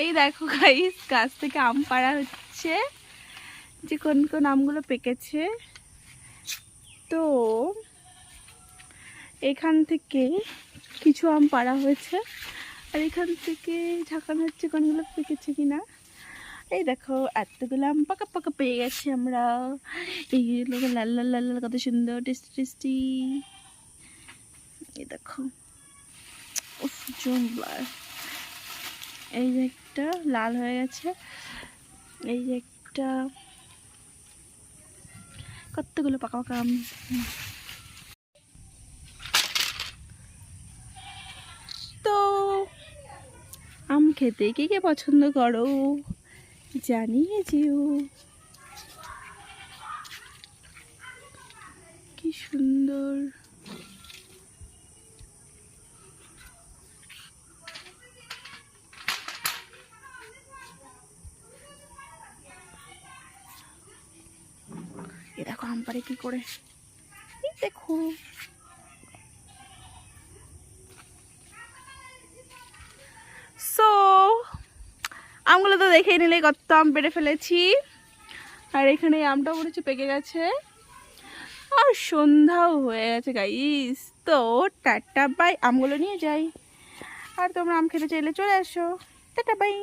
এই দেখো গাইস, গাছ থেকে আম পাড়া হচ্ছে, যে কোন কোন আমগুলো পেকেছে। তো এখান থেকে কিছু আম পাড়া হয়েছে, আর এখান থেকে ঝাঁকানো হচ্ছে কোনগুলো পেকেছে কিনা। এই দেখো এতগুলো আম পাকা পাকা পেয়ে গেছি আমরা। এইগুলো লাল লাল লাল লাল, কত সুন্দর, টেস্টি টেস্টি। এই দেখো, উফ জমবার। এই যে একটা লাল হয়ে গেছে, এই যে একটা, কতগুলো পাকা পাকা আম। তো আম খেতে কে কে পছন্দ করো জানিয়ে যেও। কি সুন্দর। এ দেখো আম পাড়ে কি করে, এই দেখো। সো আমগুলো তো দেখেই নিলে কত আম পেড়ে ফেলেছি, আর এখানে এই আমটাও মনে পেকে গেছে, আর সন্ধ্যাও হয়ে গেছে গাইস। তো টাটা বাই, আমগুলো নিয়ে যাই, আর তোমরা আম খেতে চাইলে চলে আসো। Tata bye.